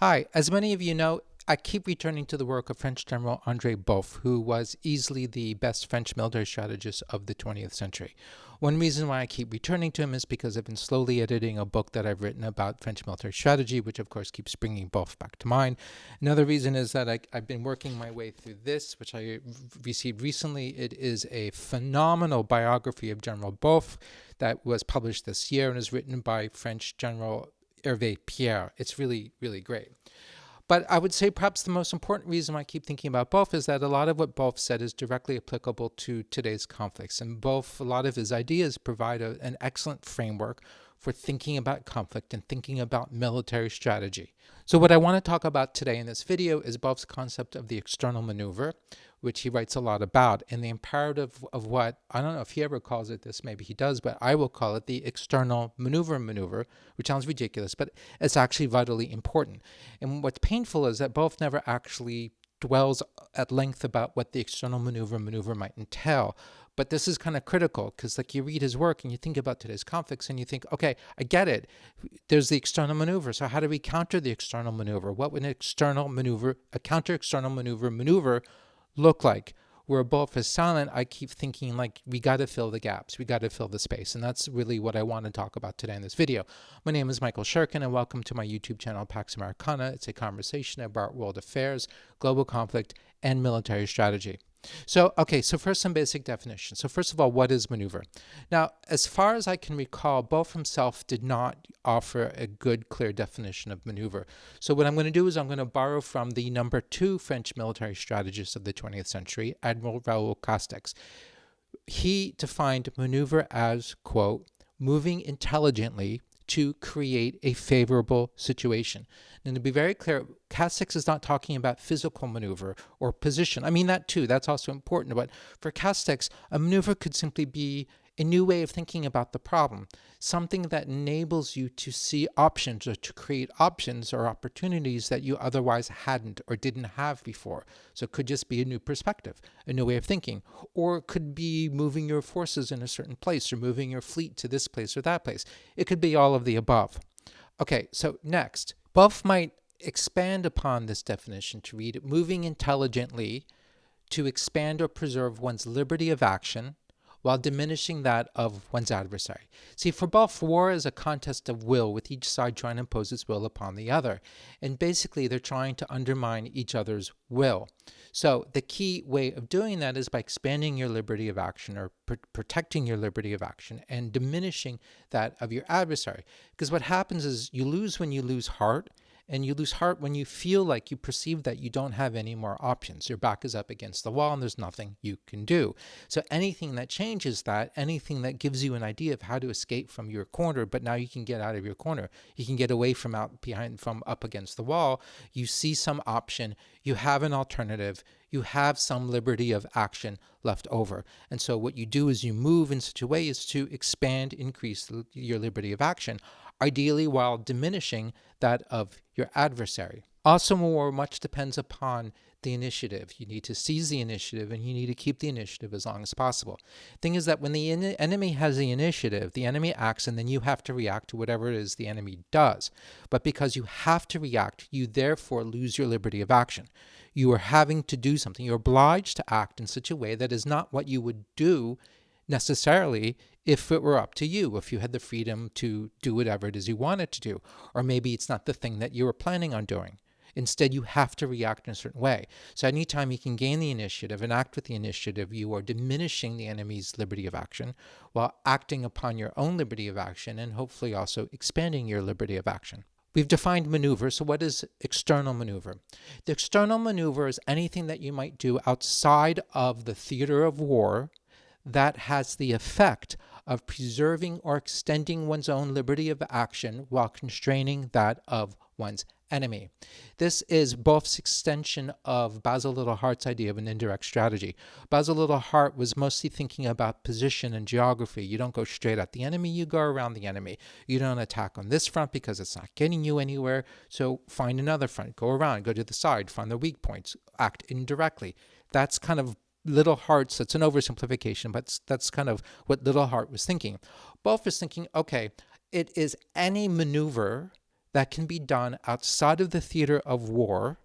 Hi, as many of you know, I keep returning to the work of French General André Beaufre, who was easily the best French military strategist of the 20th century. One reason why I keep returning to him is because I've been slowly editing a book that I've written about French military strategy, which of course keeps bringing Beaufre back to mind. Another reason is that I've been working my way through this, which I received recently. It is a phenomenal biography of General Beaufre that was published this year and is written by French General Hervé Pierre. It's really, really great. But I would say perhaps the most important reason I keep thinking about Beaufre is that a lot of what Beaufre said is directly applicable to today's conflicts. And Beaufre, a lot of his ideas provide an excellent framework for thinking about conflict and thinking about military strategy. So what I want to talk about today in this video is Beaufre's concept of the external maneuver, which he writes a lot about, and the imperative of what, I don't know if he ever calls it this, maybe he does, but I will call it the external maneuver, which sounds ridiculous, but it's actually vitally important. And what's painful is that Beaufre never actually dwells at length about what the external maneuver might entail. But this is kind of critical because like you read his work and you think about today's conflicts and you think, okay, I get it. There's the external maneuver. So how do we counter the external maneuver? What would an external maneuver, a counter external maneuver look like? Where Beaufre is silent, I keep thinking like we got to fill the gaps, we got to fill the space, and that's really what I want to talk about today in this video. My name is Michael Shurkin, and welcome to my YouTube channel, Pax Americana. It's a conversation about world affairs, global conflict, and military strategy. So first some basic definitions. So first of all, what is maneuver? Now, as far as I can recall, Beaufre himself did not offer a good, clear definition of maneuver. So what I'm going to do is I'm going to borrow from the number 2 French military strategist of the 20th century, Admiral Raoul Castex. He defined maneuver as, quote, moving intelligently to create a favorable situation. And to be very clear, Castex is not talking about physical maneuver or position. I mean that too, that's also important. But for Castex, a maneuver could simply be a new way of thinking about the problem, something that enables you to see options or to create options or opportunities that you otherwise hadn't or didn't have before. So it could just be a new perspective, a new way of thinking, or it could be moving your forces in a certain place or moving your fleet to this place or that place. It could be all of the above. Okay, so next, Beaufre might expand upon this definition to read moving intelligently to expand or preserve one's liberty of action while diminishing that of one's adversary. See, for Beaufre, war is a contest of will, with each side trying to impose its will upon the other. And basically, they're trying to undermine each other's will. So the key way of doing that is by expanding your liberty of action or protecting your liberty of action and diminishing that of your adversary. Because what happens is you lose when you lose heart, and you lose heart when you feel like you perceive that you don't have any more options. Your back is up against the wall and there's nothing you can do. So anything that changes that, anything that gives you an idea of how to escape from your corner, but now you can get out of your corner, you can get away from up against the wall, you see some option, you have an alternative, you have some liberty of action left over. And so what you do is you move in such a way as to expand, increase your liberty of action, ideally while diminishing that of your adversary. Also, war much depends upon the initiative. You need to seize the initiative and you need to keep the initiative as long as possible. Thing is that when the enemy has the initiative, the enemy acts and then you have to react to whatever it is the enemy does. But because you have to react, you therefore lose your liberty of action. You are having to do something. You're obliged to act in such a way that is not what you would do necessarily if it were up to you, if you had the freedom to do whatever it is you wanted to do. Or maybe it's not the thing that you were planning on doing. Instead, you have to react in a certain way. So anytime you can gain the initiative and act with the initiative, you are diminishing the enemy's liberty of action while acting upon your own liberty of action and hopefully also expanding your liberty of action. We've defined maneuver, so what is external maneuver? The external maneuver is anything that you might do outside of the theater of war that has the effect of preserving or extending one's own liberty of action while constraining that of one's enemy. This is Beaufre's extension of Basil Littlehart's idea of an indirect strategy. Basil Littlehart was mostly thinking about position and geography. You don't go straight at the enemy, you go around the enemy. You don't attack on this front because it's not getting you anywhere, so find another front, go around, go to the side, find the weak points, act indirectly. That's kind of Littlehart's, that's an oversimplification, but that's kind of what Littlehart was thinking. Beaufre is thinking, okay, it is any maneuver that can be done outside of the theater of war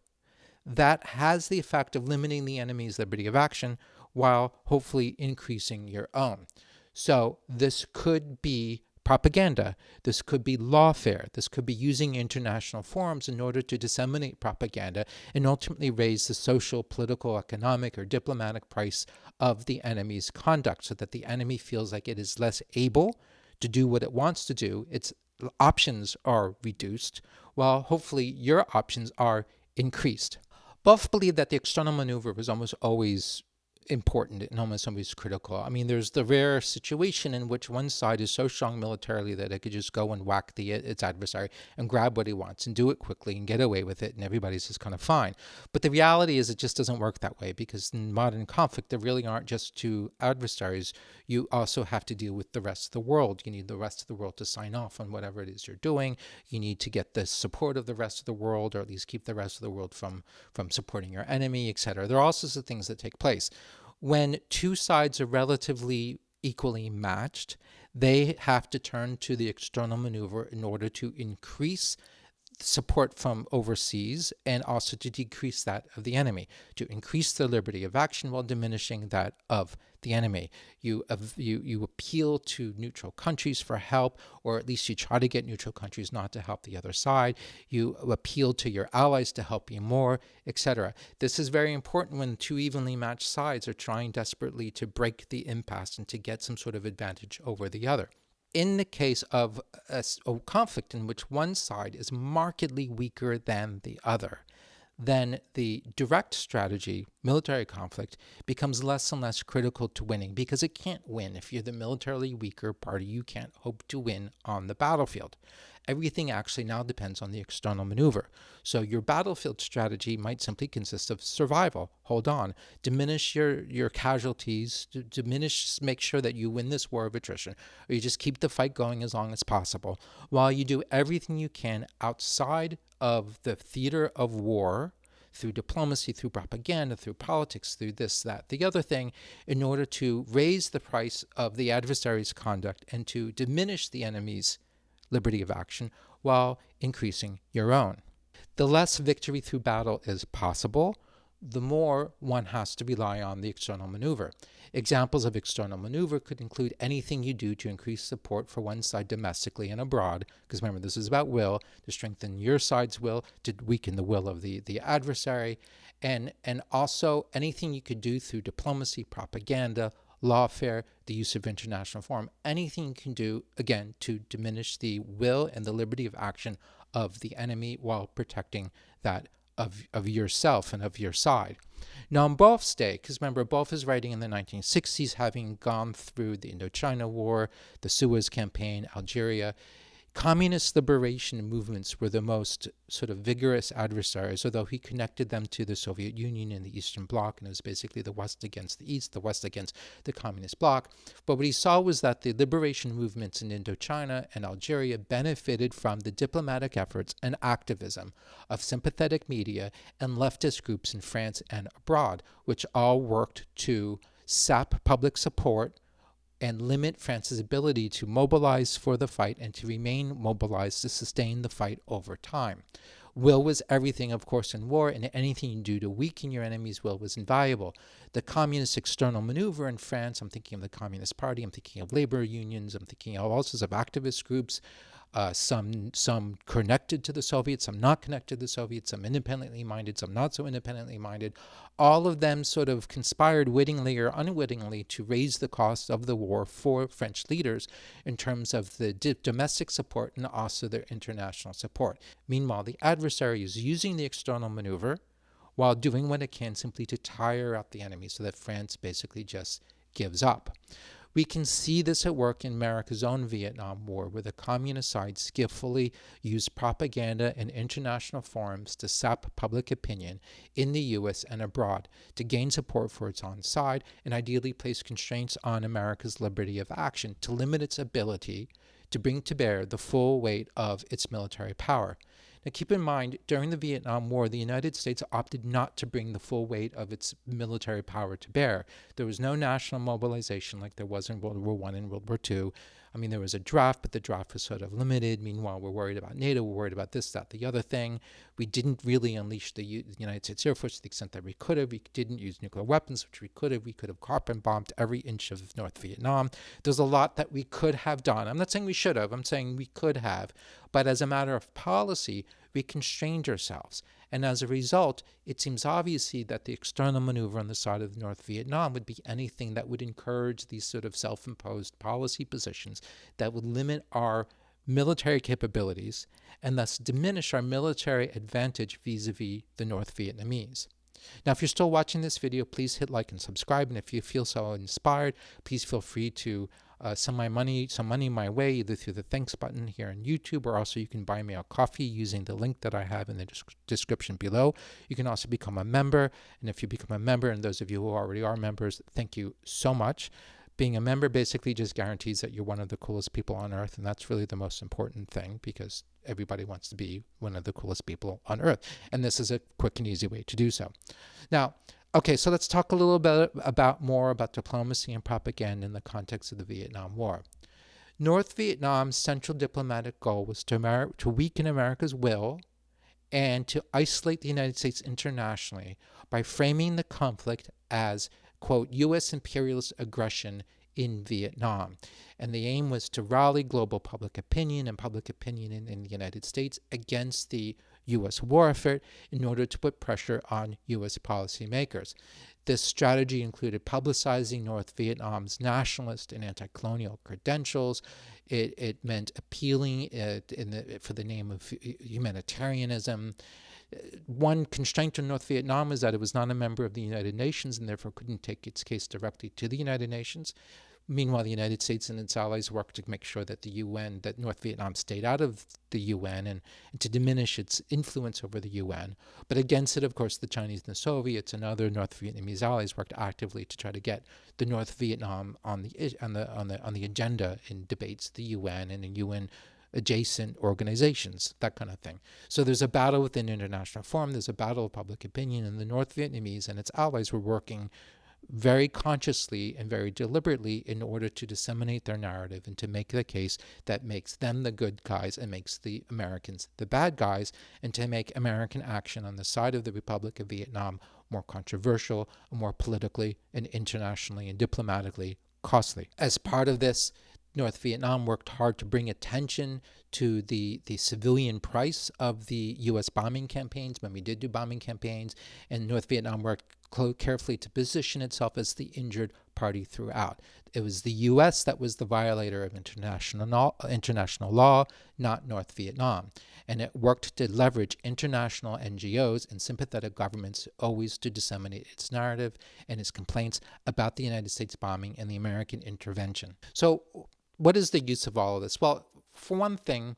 that has the effect of limiting the enemy's liberty of action while hopefully increasing your own. So this could be propaganda. This could be lawfare. This could be using international forums in order to disseminate propaganda and ultimately raise the social, political, economic, or diplomatic price of the enemy's conduct so that the enemy feels like it is less able to do what it wants to do. Its options are reduced, while hopefully your options are increased. Both believe that the external maneuver was almost always important and almost always critical. I mean, there's the rare situation in which one side is so strong militarily that it could just go and whack its adversary and grab what he wants and do it quickly and get away with it, and everybody's just kind of fine. But the reality is it just doesn't work that way, because in modern conflict, there really aren't just two adversaries. You also have to deal with the rest of the world. You need the rest of the world to sign off on whatever it is you're doing. You need to get the support of the rest of the world, or at least keep the rest of the world from supporting your enemy, etc. There are all sorts of things that take place. When two sides are relatively equally matched, they have to turn to the external maneuver in order to increase support from overseas and also to decrease that of the enemy, to increase their liberty of action while diminishing that of the enemy. You appeal to neutral countries for help, or at least you try to get neutral countries not to help the other side. You appeal to your allies to help you more, etc. This is very important when two evenly matched sides are trying desperately to break the impasse and to get some sort of advantage over the other. In the case of a conflict in which one side is markedly weaker than the other, then the direct strategy, military conflict, becomes less and less critical to winning, because it can't win. If you're the militarily weaker party, you can't hope to win on the battlefield. Everything actually now depends on the external maneuver. So your battlefield strategy might simply consist of survival. Hold on. Diminish your casualties. Make sure that you win this war of attrition. Or you just keep the fight going as long as possible, while you do everything you can outside of the theater of war, through diplomacy, through propaganda, through politics, through this, that, the other thing, in order to raise the price of the adversary's conduct and to diminish the enemy's liberty of action while increasing your own. The less victory through battle is possible, the more one has to rely on the external maneuver. Examples of external maneuver could include anything you do to increase support for one side domestically and abroad, because remember, this is about will, to strengthen your side's will, to weaken the will of the adversary, and also anything you could do through diplomacy, propaganda, lawfare, the use of international forum, anything you can do, again, to diminish the will and the liberty of action of the enemy while protecting that of yourself and of your side. Now, on Beaufre's day, because remember, Beaufre is writing in the 1960s, having gone through the Indochina War, the Suez Campaign, Algeria. Communist liberation movements were the most sort of vigorous adversaries, although he connected them to the Soviet Union and the Eastern Bloc, and it was basically the West against the East, the West against the Communist Bloc. But what he saw was that the liberation movements in Indochina and Algeria benefited from the diplomatic efforts and activism of sympathetic media and leftist groups in France and abroad, which all worked to sap public support and limit France's ability to mobilize for the fight and to remain mobilized to sustain the fight over time. Will was everything, of course, in war, and anything you do to weaken your enemy's will was invaluable. The communist external maneuver in France, I'm thinking of the Communist Party, I'm thinking of labor unions, I'm thinking of all sorts of activist groups, some connected to the Soviets, some not connected to the Soviets, some independently minded, some not so independently minded. All of them sort of conspired wittingly or unwittingly to raise the cost of the war for French leaders in terms of the domestic support and also their international support. Meanwhile, the adversary is using the external maneuver while doing what it can simply to tire out the enemy so that France basically just gives up. We can see this at work in America's own Vietnam War, where the communist side skillfully used propaganda and international forums to sap public opinion in the U.S. and abroad to gain support for its own side and ideally place constraints on America's liberty of action to limit its ability to bring to bear the full weight of its military power. Now, keep in mind, during the Vietnam War, the United States opted not to bring the full weight of its military power to bear. There was no national mobilization like there was in World War I and World War II. I mean, there was a draft, but the draft was sort of limited. Meanwhile, we're worried about NATO. We're worried about this, that, the other thing. We didn't really unleash the United States Air Force to the extent that we could have. We didn't use nuclear weapons, which we could have. We could have carbon bombed every inch of North Vietnam. There's a lot that we could have done. I'm not saying we should have. I'm saying we could have. But as a matter of policy, we constrained ourselves. And as a result, it seems obviously that the external maneuver on the side of North Vietnam would be anything that would encourage these sort of self-imposed policy positions that would limit our military capabilities and thus diminish our military advantage vis-a-vis the North Vietnamese. Now, if you're still watching this video, please hit like and subscribe. And if you feel so inspired, please feel free to send some money my way, either through the thanks button here on YouTube, or also you can buy me a coffee using the link that I have in the description below. You can also become a member. And if you become a member, and those of you who already are members, thank you so much. Being a member basically just guarantees that you're one of the coolest people on earth, and that's really the most important thing, because everybody wants to be one of the coolest people on earth, and this is a quick and easy way to do so. Now, okay, so let's talk a little bit more about diplomacy and propaganda in the context of the Vietnam War. North Vietnam's central diplomatic goal was to weaken America's will and to isolate the United States internationally by framing the conflict as, quote, U.S. imperialist aggression in Vietnam. And the aim was to rally global public opinion and public opinion in the United States against the U.S. war effort in order to put pressure on U.S. policymakers. This strategy included publicizing North Vietnam's nationalist and anti-colonial credentials. It meant appealing for the name of humanitarianism. One constraint on North Vietnam is that it was not a member of the United Nations and therefore couldn't take its case directly to the United Nations. Meanwhile, the United States and its allies worked to make sure that that North Vietnam stayed out of the UN and to diminish its influence over the UN. But against it, of course, the Chinese and the Soviets and other North Vietnamese allies worked actively to try to get the North Vietnam on the agenda in debates at the UN and in UN adjacent organizations, that kind of thing. So there's a battle within international forum, there's a battle of public opinion, and the North Vietnamese and its allies were working very consciously and very deliberately in order to disseminate their narrative and to make the case that makes them the good guys and makes the Americans the bad guys, and to make American action on the side of the Republic of Vietnam more controversial, more politically and internationally and diplomatically costly. As part of this, North Vietnam worked hard to bring attention to the civilian price of the U.S. bombing campaigns when we did do bombing campaigns, and North Vietnam worked carefully to position itself as the injured party throughout. It was the U.S. that was the violator of international law, not North Vietnam. And it worked to leverage international NGOs and sympathetic governments always to disseminate its narrative and its complaints about the United States bombing and the American intervention. So what is the use of all of this? Well, for one thing,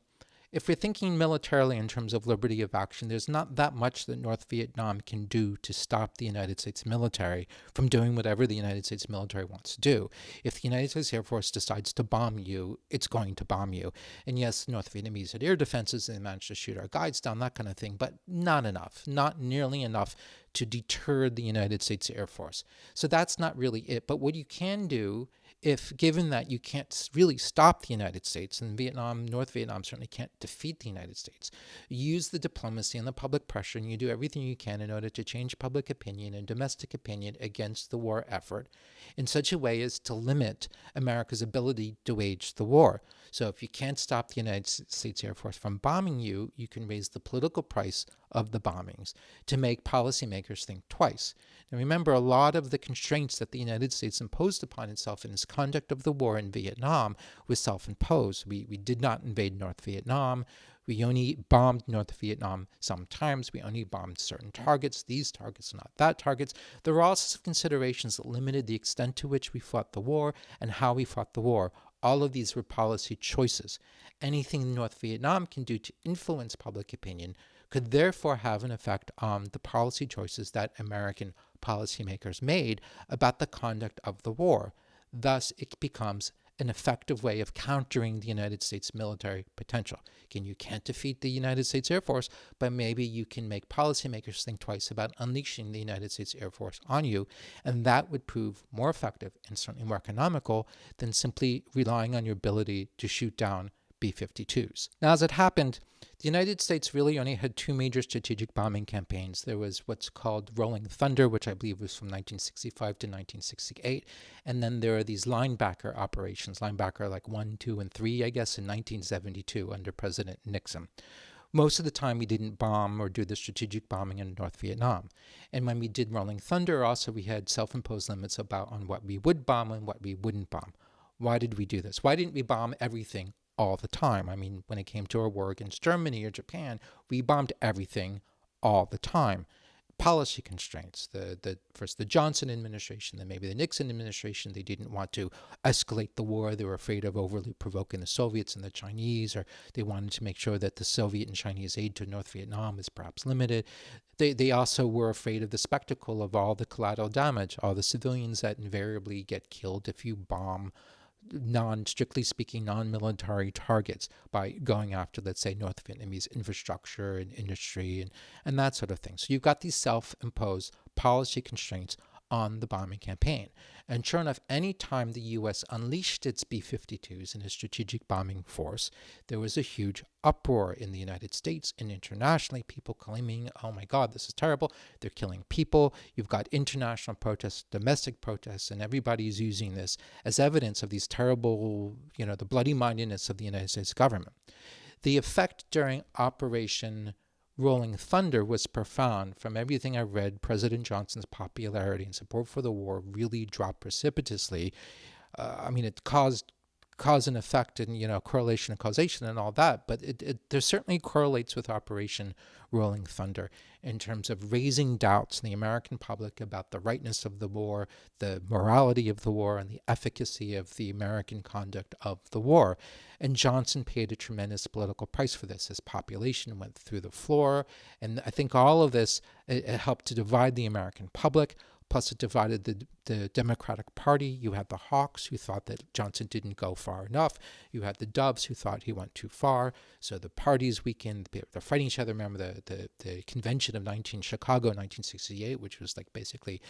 if we're thinking militarily in terms of liberty of action, there's not that much that North Vietnam can do to stop the United States military from doing whatever the United States military wants to do. If the United States Air Force decides to bomb you, it's going to bomb you. And yes, North Vietnamese had air defenses and they managed to shoot our guides down, that kind of thing, but not enough, not nearly enough to deter the United States Air Force. So that's not really it. But what you can do, if given that you can't really stop the United States, and North Vietnam certainly can't defeat the United States, use the diplomacy and the public pressure, and you do everything you can in order to change public opinion and domestic opinion against the war effort in such a way as to limit America's ability to wage the war. So if you can't stop the United States Air Force from bombing you, you can raise the political price of the bombings to make policymakers think twice. Now remember, a lot of the constraints that the United States imposed upon itself in its conduct of the war in Vietnam was self-imposed. We did not invade North Vietnam. We only bombed North Vietnam sometimes. We only bombed certain targets, these targets, not that targets. There were all sorts of considerations that limited the extent to which we fought the war and how we fought the war. All of these were policy choices. Anything North Vietnam can do to influence public opinion could therefore have an effect on the policy choices that American policymakers made about the conduct of the war. Thus, it becomes an effective way of countering the United States military potential. Again, you can't defeat the United States Air Force, but maybe you can make policymakers think twice about unleashing the United States Air Force on you, and that would prove more effective and certainly more economical than simply relying on your ability to shoot down B-52s. Now, as it happened, the United States really only had two major strategic bombing campaigns. There was what's called Rolling Thunder, which I believe was from 1965 to 1968. And then there are these Linebacker operations, Linebacker like 1, 2, and 3, I guess, in 1972 under President Nixon. Most of the time, we didn't bomb or do the strategic bombing in North Vietnam. And when we did Rolling Thunder, also we had self-imposed limits on what we would bomb and what we wouldn't bomb. Why did we do this? Why didn't we bomb everything all the time? I mean, when it came to our war against Germany or Japan, we bombed everything all the time. Policy constraints. First the Johnson administration, then maybe the Nixon administration, they didn't want to escalate the war. They were afraid of overly provoking the Soviets and the Chinese, or they wanted to make sure that the Soviet and Chinese aid to North Vietnam is perhaps limited. They also were afraid of the spectacle of all the collateral damage, all the civilians that invariably get killed if you bomb strictly speaking, non-military targets by going after, let's say, North Vietnamese infrastructure and industry and that sort of thing. So you've got these self-imposed policy constraints on the bombing campaign. And sure enough, any time the U.S. unleashed its B-52s in a strategic bombing force, there was a huge uproar in the United States and internationally, people claiming, oh my God, this is terrible. They're killing people. You've got international protests, domestic protests, and everybody's using this as evidence of these terrible, the bloody-mindedness of the United States government. The effect during Operation Rolling Thunder was profound. From everything I read, President Johnson's popularity and support for the war really dropped precipitously. It caused cause and effect and, correlation and causation and all that, but there certainly correlates with Operation Rolling Thunder in terms of raising doubts in the American public about the rightness of the war, the morality of the war, and the efficacy of the American conduct of the war. And Johnson paid a tremendous political price for this. His population went through the floor, and I think all of this it helped to divide the American public. Plus, it divided the Democratic Party. You had the Hawks, who thought that Johnson didn't go far enough. You had the Doves, who thought he went too far. So the parties weakened. They're fighting each other. Remember the convention of Chicago 1968, which was like basically,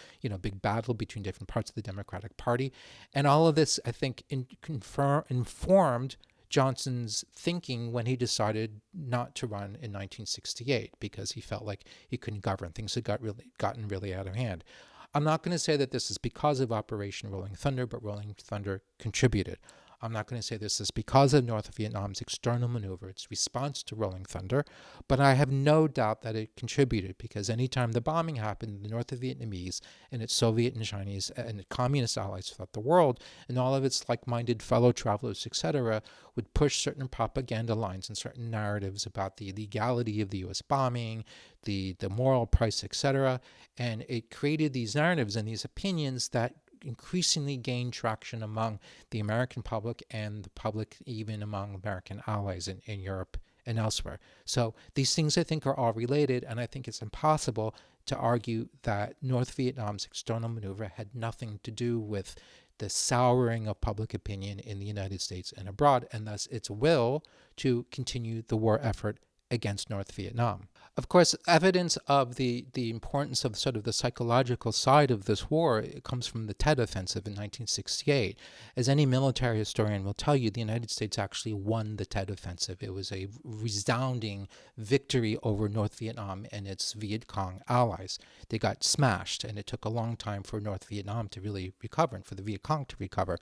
big battle between different parts of the Democratic Party. And all of this, I think, informed Johnson's thinking when he decided not to run in 1968 because he felt like he couldn't govern. Things had gotten really out of hand. I'm not going to say that this is because of Operation Rolling Thunder, but Rolling Thunder contributed. I'm not going to say this is because of North Vietnam's external maneuver, its response to Rolling Thunder, but I have no doubt that it contributed because anytime the bombing happened, the North Vietnamese and its Soviet and Chinese and communist allies throughout the world and all of its like-minded fellow travelers, etc., would push certain propaganda lines and certain narratives about the legality of the U.S. bombing, the moral price, etc., and it created these narratives and these opinions that increasingly gained traction among the American public and the public even among American allies in Europe and elsewhere. So these things I think are all related, and I think it's impossible to argue that North Vietnam's external maneuver had nothing to do with the souring of public opinion in the United States and abroad, and thus its will to continue the war effort against North Vietnam. Of course, evidence of the importance of sort of the psychological side of this war comes from the Tet Offensive in 1968. As any military historian will tell you, the United States actually won the Tet Offensive. It was a resounding victory over North Vietnam and its Viet Cong allies. They got smashed, and it took a long time for North Vietnam to really recover and for the Viet Cong to recover.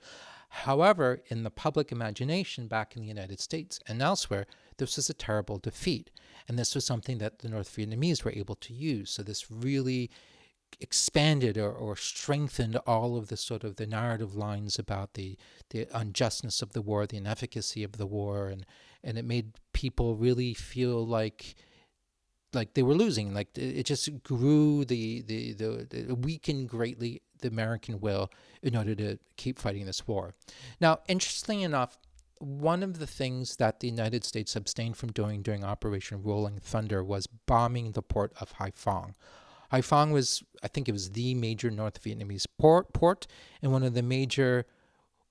However, in the public imagination back in the United States and elsewhere, this was a terrible defeat. And this was something that the North Vietnamese were able to use. So this really expanded or strengthened all of the sort of the narrative lines about the unjustness of the war, the inefficacy of the war, and it made people really feel like they were losing. Like it just grew it weakened greatly the American will in order to keep fighting this war. Now, interestingly enough, one of the things that the United States abstained from doing during Operation Rolling Thunder was bombing the port of Haiphong. Haiphong was, I think it was the major North Vietnamese port and one of the major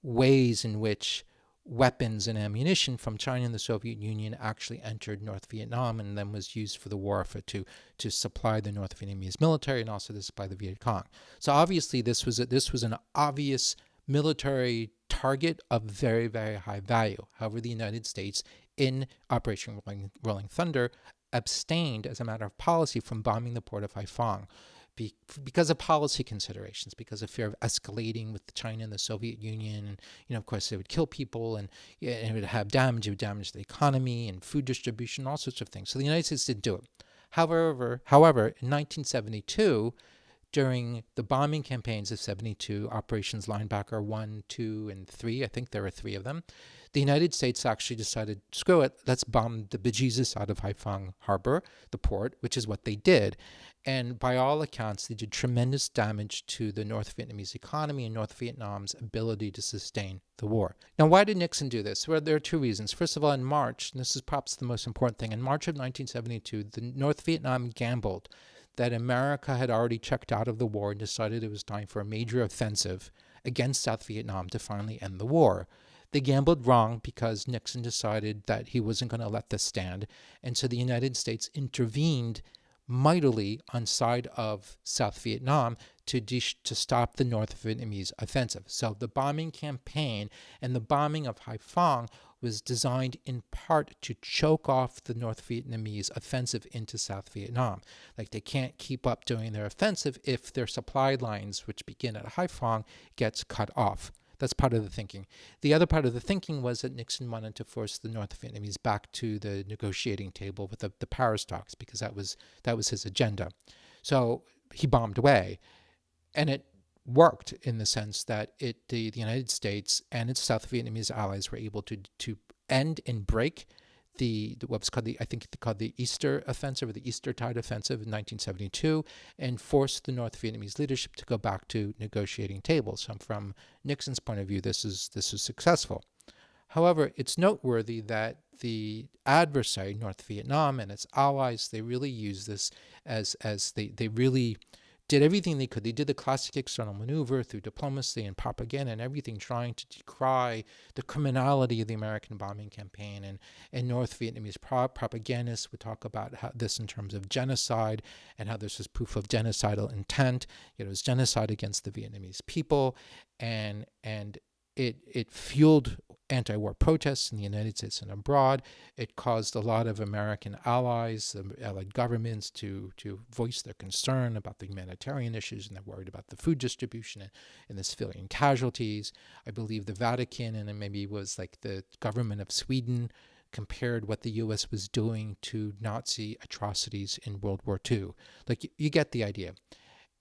ways in which weapons and ammunition from China and the Soviet Union actually entered North Vietnam and then was used for the war to supply the North Vietnamese military and also to supply the Viet Cong. So obviously this was an obvious military target of very, very high value. However, the United States in Operation Rolling Thunder abstained as a matter of policy from bombing the port of Haiphong because of policy considerations, because of fear of escalating with China and the Soviet Union. And, of course, it would kill people and it would have damage. It would damage the economy and food distribution, all sorts of things. So the United States didn't do it. However, in 1972, during the bombing campaigns of 72, Operations Linebacker 1, 2, and 3, I think there were 3 of them, the United States actually decided, screw it, let's bomb the bejesus out of Haiphong Harbor, the port, which is what they did. And by all accounts, they did tremendous damage to the North Vietnamese economy and North Vietnam's ability to sustain the war. Now, why did Nixon do this? Well, there are 2 reasons. First of all, in March, and this is perhaps the most important thing, in March of 1972, the North Vietnam gambled that America had already checked out of the war and decided it was time for a major offensive against South Vietnam to finally end the war. They gambled wrong because Nixon decided that he wasn't going to let this stand, and so the United States intervened mightily on side of South Vietnam to stop the North Vietnamese offensive. So the bombing campaign and the bombing of Haiphong was designed in part to choke off the North Vietnamese offensive into South Vietnam. Like, they can't keep up doing their offensive if their supply lines, which begin at Haiphong, gets cut off. That's part of the thinking. The other part of the thinking was that Nixon wanted to force the North Vietnamese back to the negotiating table with the Paris talks, because that was his agenda. So he bombed away, and it worked in the sense that the United States and its South Vietnamese allies were able to end and break what was called the Easter Offensive, or the Eastertide Offensive in 1972, and forced the North Vietnamese leadership to go back to negotiating tables. So from Nixon's point of view, this is successful. However, it's noteworthy that the adversary, North Vietnam, and its allies, they really used this as they really did everything they could. They did the classic external maneuver through diplomacy and propaganda and everything, trying to decry the criminality of the American bombing campaign. And North Vietnamese propagandists would talk about this in terms of genocide, and how this was proof of genocidal intent. It was genocide against the Vietnamese people, and it fueled anti-war protests in the United States and abroad. It caused a lot of American allies, allied governments, to voice their concern about the humanitarian issues, and they're worried about the food distribution and the civilian casualties. I believe the Vatican, and it maybe was like the government of Sweden, compared what the U.S. was doing to Nazi atrocities in World War II. Like, you get the idea.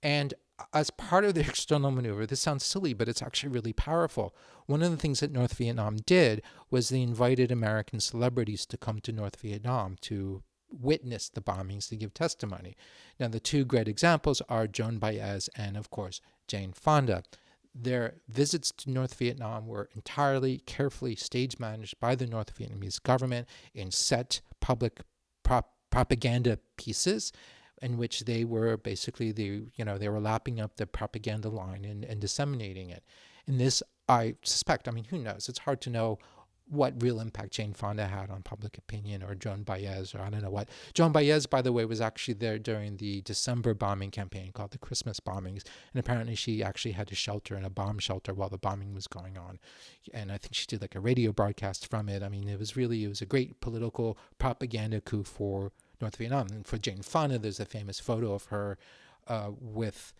And as part of the external maneuver, this sounds silly, but it's actually really powerful. One of the things that North Vietnam did was they invited American celebrities to come to North Vietnam to witness the bombings, to give testimony. Now, the 2 great examples are Joan Baez and, of course, Jane Fonda. Their visits to North Vietnam were entirely carefully stage managed by the North Vietnamese government in set public propaganda pieces, in which they were basically they were lapping up the propaganda line and disseminating it. And this, I suspect, who knows? It's hard to know what real impact Jane Fonda had on public opinion, or Joan Baez, or I don't know what. Joan Baez, by the way, was actually there during the December bombing campaign called the Christmas bombings, and apparently she actually had to shelter in a bomb shelter while the bombing was going on. And I think she did like a radio broadcast from it. It was a great political propaganda coup for North Vietnam. And for Jane Fonda, there's a famous photo of her with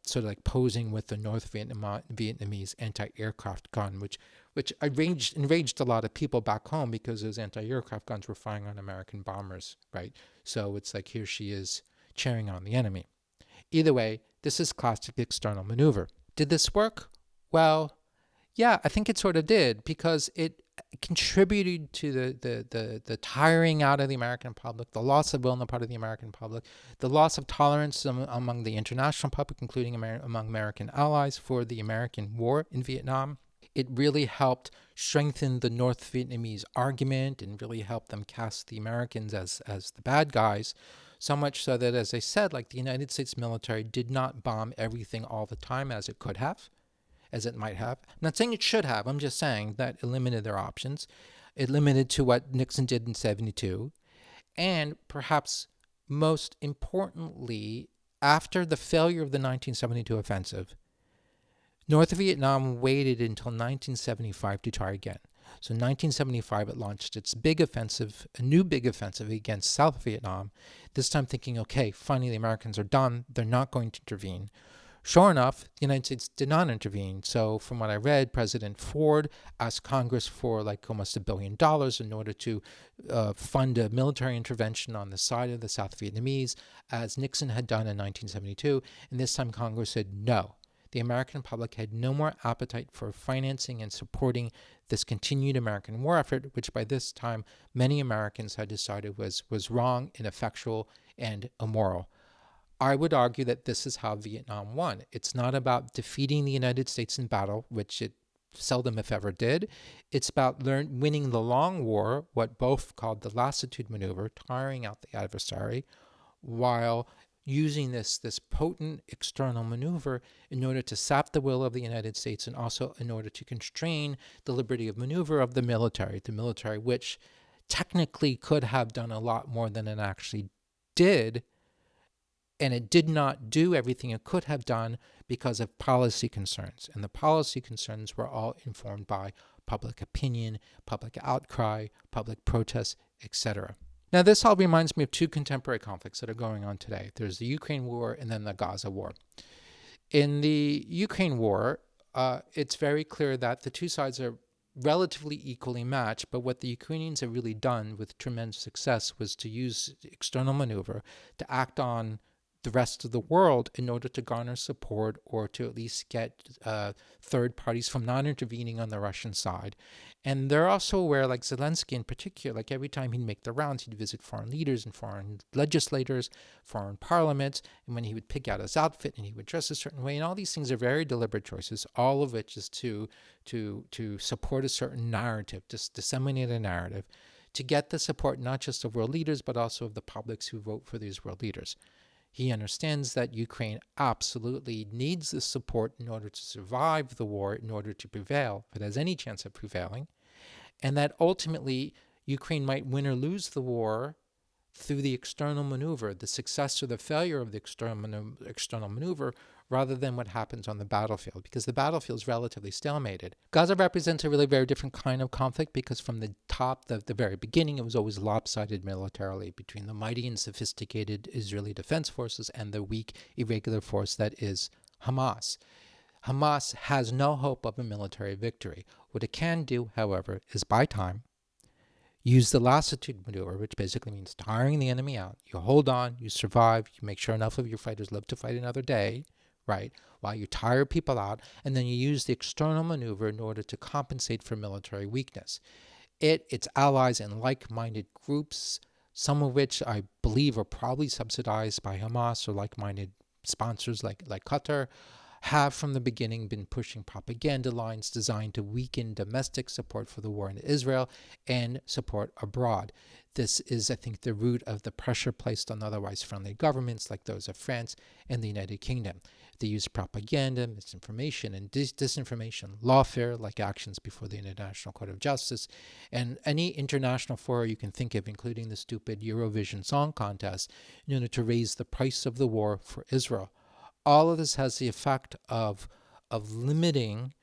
sort of like posing with the North Vietnamese anti-aircraft gun, which enraged a lot of people back home, because those anti-aircraft guns were firing on American bombers, right? So it's like, here she is cheering on the enemy. Either way, this is classic external maneuver. Did this work? Well, yeah, I think it sort of did, because it contributed to the tiring out of the American public, the loss of will on the part of the American public, the loss of tolerance among the international public, including among American allies, for the American war in Vietnam. It really helped strengthen the North Vietnamese argument, and really helped them cast the Americans as the bad guys. So much so that, as I said, like, the United States military did not bomb everything all the time as it could have. as it might have. I'm not saying it should have. I'm just saying that it limited their options. It limited to what Nixon did in 72. And perhaps most importantly, after the failure of the 1972 offensive, North Vietnam waited until 1975 to try again. So in 1975, it launched its big offensive, a new big offensive against South Vietnam, this time thinking, okay, finally the Americans are done. They're not going to intervene. Sure enough, the United States did not intervene. So from what I read, President Ford asked Congress for like almost $1 billion in order to fund a military intervention on the side of the South Vietnamese, as Nixon had done in 1972. And this time Congress said no. The American public had no more appetite for financing and supporting this continued American war effort, which by this time many Americans had decided was wrong, ineffectual, and immoral. I would argue that this is how Vietnam won. It's not about defeating the United States in battle, which it seldom if ever did. It's about winning the long war, what both called the lassitude maneuver, tiring out the adversary, while using this potent external maneuver in order to sap the will of the United States and also in order to constrain the liberty of maneuver of the military which technically could have done a lot more than it actually did. And it did not do everything it could have done because of policy concerns. And the policy concerns were all informed by public opinion, public outcry, public protests, etc. Now, this all reminds me of two contemporary conflicts that are going on today. There's the Ukraine war and then the Gaza war. In the Ukraine war, it's very clear that the two sides are relatively equally matched, but what the Ukrainians have really done with tremendous success was to use external maneuver to act on the rest of the world in order to garner support or to at least get third parties from not intervening on the Russian side. And they're also aware, like Zelensky in particular, like every time he'd make the rounds, he'd visit foreign leaders and foreign legislators, foreign parliaments, and when he would pick out his outfit and he would dress a certain way, and all these things are very deliberate choices, all of which is to support a certain narrative, just disseminate a narrative, to get the support not just of world leaders, but also of the publics who vote for these world leaders. He understands that Ukraine absolutely needs this support in order to survive the war, in order to prevail, if it has any chance of prevailing, and that ultimately Ukraine might win or lose the war through the external maneuver, the success or the failure of the external maneuver, rather than what happens on the battlefield, because the battlefield is relatively stalemated. Gaza represents a really very different kind of conflict because from the top, the very beginning, it was always lopsided militarily between the mighty and sophisticated Israeli defense forces and the weak, irregular force that is Hamas. Hamas has no hope of a military victory. What it can do, however, is buy time, use the lassitude maneuver, which basically means tiring the enemy out. You hold on, you survive, you make sure enough of your fighters live to fight another day, right, while you tire people out, and then you use the external maneuver in order to compensate for military weakness. Its allies and like-minded groups, some of which I believe are probably subsidized by Hamas or like-minded sponsors like Qatar, have from the beginning been pushing propaganda lines designed to weaken domestic support for the war in Israel and support abroad. This is, I think, the root of the pressure placed on otherwise friendly governments like those of France and the United Kingdom. They use propaganda, misinformation, and disinformation, lawfare, like actions before the International Court of Justice, and any international fora you can think of, including the stupid Eurovision Song Contest, in order to raise the price of the war for Israel. All of this has the effect of limiting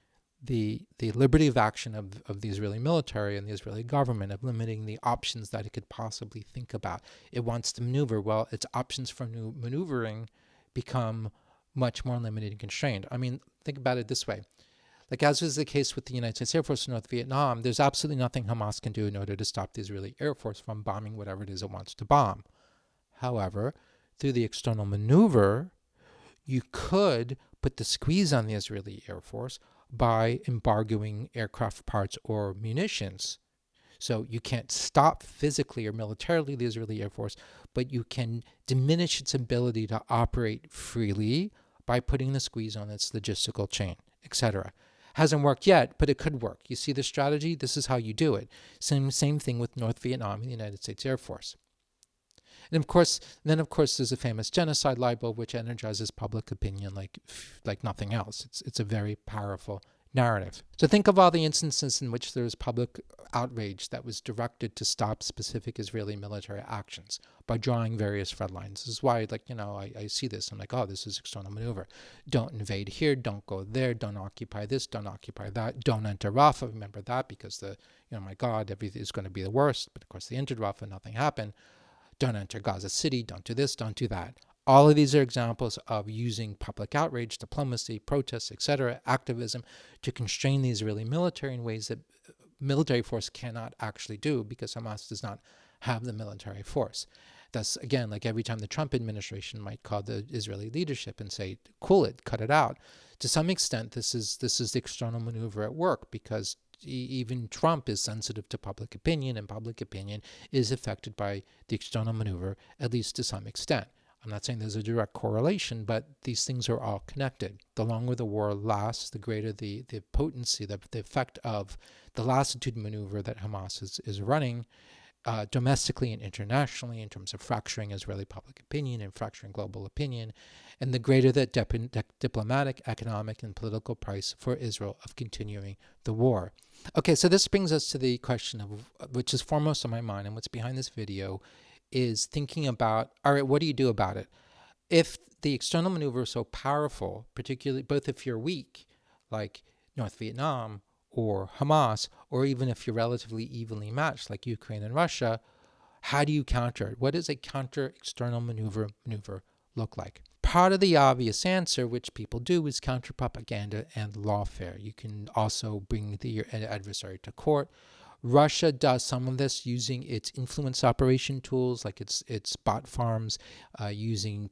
the liberty of action of the Israeli military and the Israeli government, of limiting the options that it could possibly think about. It wants to maneuver. Well, its options for maneuvering become much more limited and constrained. I mean, think about it this way. Like as is the case with the United States Air Force in North Vietnam, there's absolutely nothing Hamas can do in order to stop the Israeli Air Force from bombing whatever it is it wants to bomb. However, through the external maneuver, you could put the squeeze on the Israeli Air Force by embargoing aircraft parts or munitions. So you can't stop physically or militarily the Israeli Air Force, but you can diminish its ability to operate freely by putting the squeeze on its logistical chain, etc. Hasn't worked yet, but it could work. You see the strategy? This is how you do it. Same thing with North Vietnam and the United States Air Force. And of course, there's a famous genocide libel which energizes public opinion like nothing else. It's a very powerful narrative. So think of all the instances in which there was public outrage that was directed to stop specific Israeli military actions by drawing various red lines. This is why, I see this. I'm like, oh, this is external maneuver. Don't invade here. Don't go there. Don't occupy this. Don't occupy that. Don't enter Rafah. Remember that because my God, everything is going to be the worst. But of course, they entered Rafah. Nothing happened. Don't enter Gaza City. Don't do this. Don't do that. All of these are examples of using public outrage, diplomacy, protests, etc., activism to constrain the Israeli military in ways that military force cannot actually do because Hamas does not have the military force. Thus, again, like every time the Trump administration might call the Israeli leadership and say, cool it, cut it out. To some extent, this is the external maneuver at work because even Trump is sensitive to public opinion, and public opinion is affected by the external maneuver, at least to some extent. I'm not saying there's a direct correlation, but these things are all connected. The longer the war lasts, the greater the potency, the effect of the lassitude maneuver that Hamas is running domestically and internationally in terms of fracturing Israeli public opinion and fracturing global opinion, and the greater the diplomatic, economic, and political price for Israel of continuing the war. Okay, so this brings us to the question of, which is foremost on my mind and what's behind this video, is thinking about, all right, what do you do about it? If the external maneuver is so powerful, particularly both if you're weak, like North Vietnam or Hamas, or even if you're relatively evenly matched, like Ukraine and Russia, how do you counter it? What does a counter external maneuver look like? Part of the obvious answer, which people do, is counter propaganda and lawfare. You can also bring your adversary to court. Russia does some of this using its influence operation tools, like its bot farms,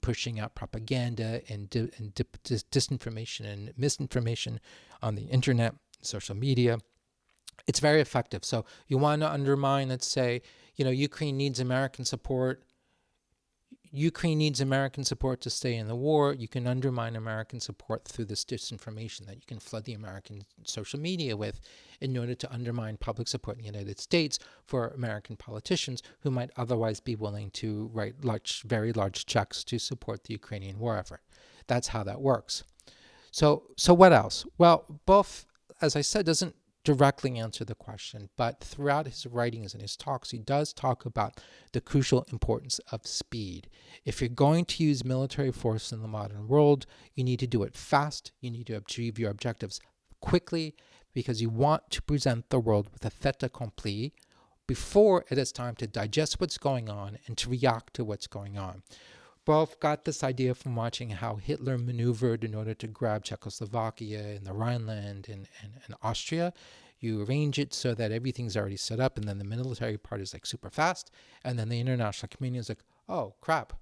pushing out propaganda and disinformation and misinformation on the internet, social media. It's very effective. So you want to undermine, let's say, Ukraine needs American support. Ukraine needs American support to stay in the war. You can undermine American support through this disinformation that you can flood the American social media with in order to undermine public support in the United States for American politicians who might otherwise be willing to write very large checks to support the Ukrainian war effort. That's how that works. So what else? Well, Beaufre, as I said, doesn't directly answer the question, but throughout his writings and his talks, he does talk about the crucial importance of speed. If you're going to use military force in the modern world, you need to do it fast. You need to achieve your objectives quickly because you want to present the world with a fait accompli before it is time to digest what's going on and to react to what's going on. Beaufre got this idea from watching how Hitler maneuvered in order to grab Czechoslovakia and the Rhineland and Austria. You arrange it so that everything's already set up, and then the military part is like super fast, and then the international community is like, oh, crap,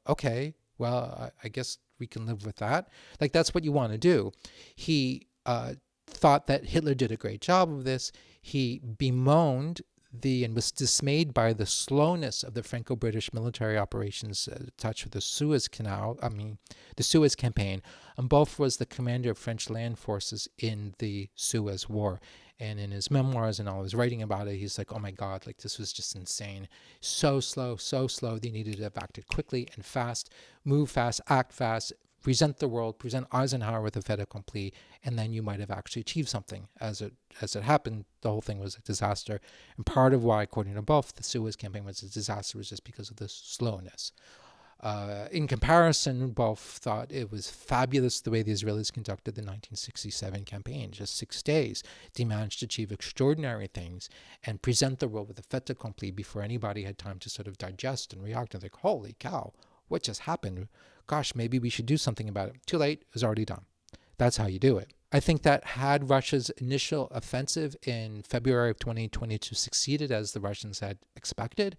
okay, well, I guess we can live with that. Like, that's what you want to do. He thought that Hitler did a great job of this. He bemoaned and was dismayed by the slowness of the Franco-British military operations attached with the Suez campaign. And Beaufre was the commander of French land forces in the Suez War. And in his memoirs and all his writing about it, he's like, oh my God, like this was just insane. So slow. They needed to have acted quickly and fast, move fast, act fast, present the world, present Eisenhower with a fait accompli, and then you might have actually achieved something. As it happened, the whole thing was a disaster. And part of why, according to Beaufre, the Suez campaign was a disaster was just because of the slowness. In comparison, Beaufre thought it was fabulous the way the Israelis conducted the 1967 campaign. Just 6 days, they managed to achieve extraordinary things and present the world with a fait accompli before anybody had time to sort of digest and react and think, holy cow, what just happened? Gosh, maybe we should do something about it. Too late, it was already done. That's how you do it. I think that had Russia's initial offensive in February of 2022 succeeded as the Russians had expected,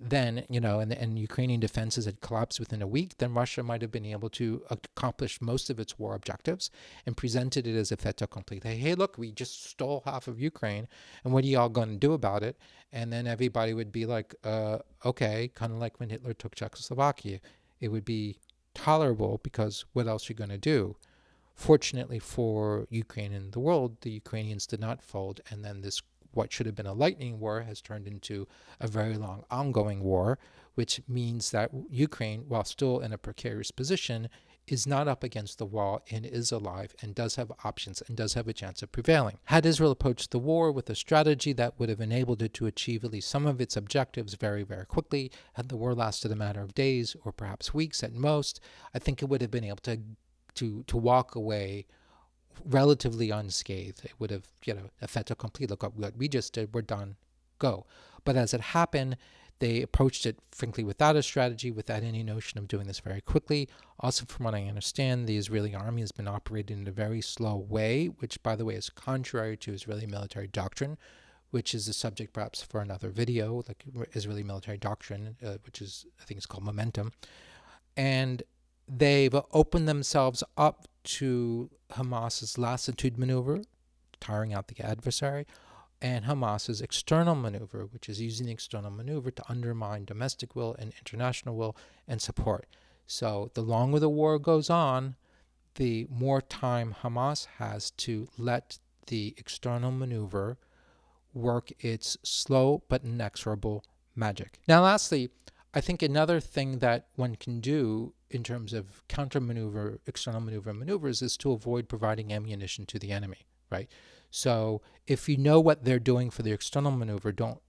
then, and Ukrainian defenses had collapsed within a week, then Russia might have been able to accomplish most of its war objectives and presented it as a fait accompli. Hey, look, we just stole half of Ukraine, and what are y'all going to do about it? And then everybody would be like, okay, kind of like when Hitler took Czechoslovakia. It would be tolerable because what else are you going to do? Fortunately for Ukraine and the world, the Ukrainians did not fold, and then what should have been a lightning war has turned into a very long ongoing war which means that Ukraine, while still in a precarious position, is not up against the wall and is alive and does have options and does have a chance of prevailing. Had Israel approached the war with a strategy that would have enabled it to achieve at least some of its objectives very, very quickly, had the war lasted a matter of days or perhaps weeks at most, I think it would have been able to walk away relatively unscathed. It would have, a fait accompli. Look what we just did. We're done. Go. But as it happened, they approached it, frankly, without a strategy, without any notion of doing this very quickly. Also, from what I understand, the Israeli army has been operating in a very slow way, which, by the way, is contrary to Israeli military doctrine, which is a subject perhaps for another video, like Israeli military doctrine, which is, I think it's called Momentum. And they've opened themselves up to Hamas's lassitude maneuver, tiring out the adversary, and Hamas's external maneuver, which is using the external maneuver to undermine domestic will and international will and support. So the longer the war goes on, the more time Hamas has to let the external maneuver work its slow but inexorable magic. Now, lastly, I think another thing that one can do in terms of counter-maneuver, external maneuver maneuvers is to avoid providing ammunition to the enemy, right? So if you know what they're doing for the external maneuver, don't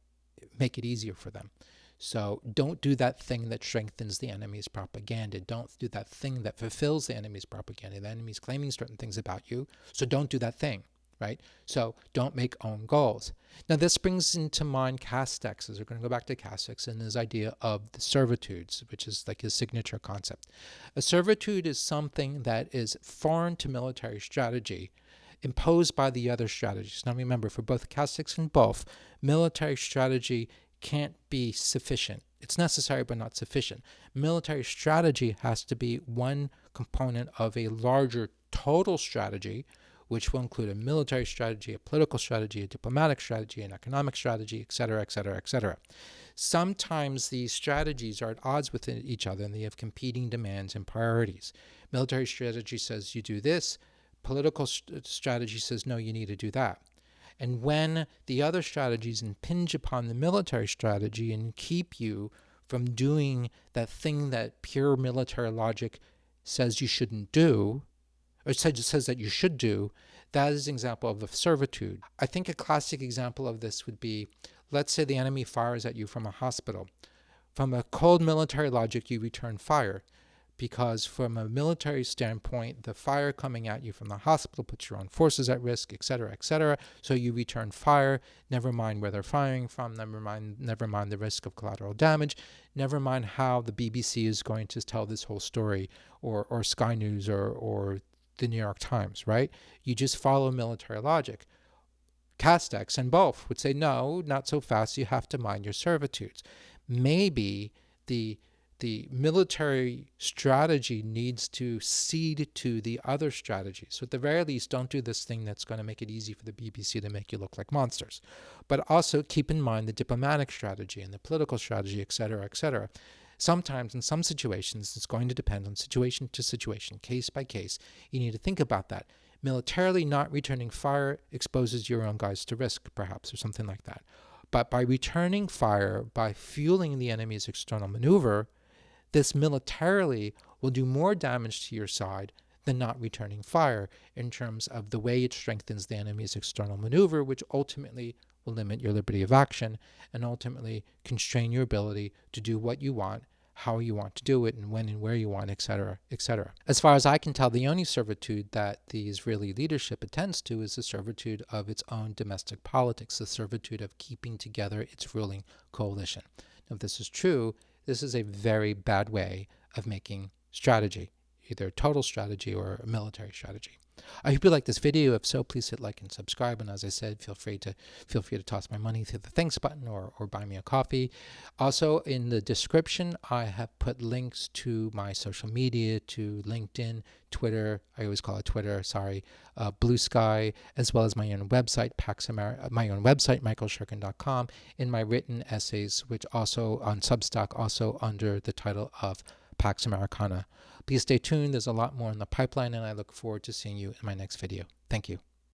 make it easier for them. So don't do that thing that strengthens the enemy's propaganda. Don't do that thing that fulfills the enemy's propaganda. The enemy's claiming certain things about you, so don't do that thing, right? So don't make own goals. Now this brings into mind Castex, as we're going to go back to Castex and his idea of the Servitudes, which is like his signature concept. A servitude is something that is foreign to military strategy, imposed by the other strategies. Now remember, for both Castex and Beaufre, military strategy can't be sufficient. It's necessary but not sufficient. Military strategy has to be one component of a larger total strategy, which will include a military strategy, a political strategy, a diplomatic strategy, an economic strategy, etc., etc., etc. Sometimes these strategies are at odds with each other and they have competing demands and priorities. Military strategy says you do this, political strategy says, no, you need to do that. And when the other strategies impinge upon the military strategy and keep you from doing that thing that pure military logic says you shouldn't do, or says that you should do, that is an example of a servitude. I think a classic example of this would be, let's say the enemy fires at you from a hospital. From a cold military logic, you return fire, because from a military standpoint, the fire coming at you from the hospital puts your own forces at risk, etc., etc. So you return fire, never mind where they're firing from, never mind the risk of collateral damage, never mind how the BBC is going to tell this whole story, or Sky News, or the New York Times, right? You just follow military logic. Castex and Beaufre would say, no, not so fast, you have to mind your servitudes. Maybe the military strategy needs to cede to the other strategies. So at the very least, don't do this thing that's going to make it easy for the BBC to make you look like monsters. But also keep in mind the diplomatic strategy and the political strategy, etc., etc. Sometimes, in some situations, it's going to depend on situation to situation, case by case. You need to think about that. Militarily, not returning fire exposes your own guys to risk, perhaps, or something like that. But by returning fire, by fueling the enemy's external maneuver, this militarily will do more damage to your side than not returning fire in terms of the way it strengthens the enemy's external maneuver, which ultimately will limit your liberty of action and ultimately constrain your ability to do what you want, how you want to do it, and when and where you want, etc., etc. As far as I can tell, the only servitude that the Israeli leadership attends to is the servitude of its own domestic politics, the servitude of keeping together its ruling coalition. Now, if this is true, this is a very bad way of making strategy, either a total strategy or a military strategy. I hope you like this video. If so, please hit like and subscribe. And as I said, feel free to toss my money through the thanks button or buy me a coffee. Also, in the description, I have put links to my social media, to LinkedIn, Twitter. I always call it Twitter. Sorry, Blue Sky, as well as my own website, michaelshirkin.com, in my written essays, which also on Substack, also under the title of Pax Americana. Please stay tuned. There's a lot more in the pipeline, and I look forward to seeing you in my next video. Thank you.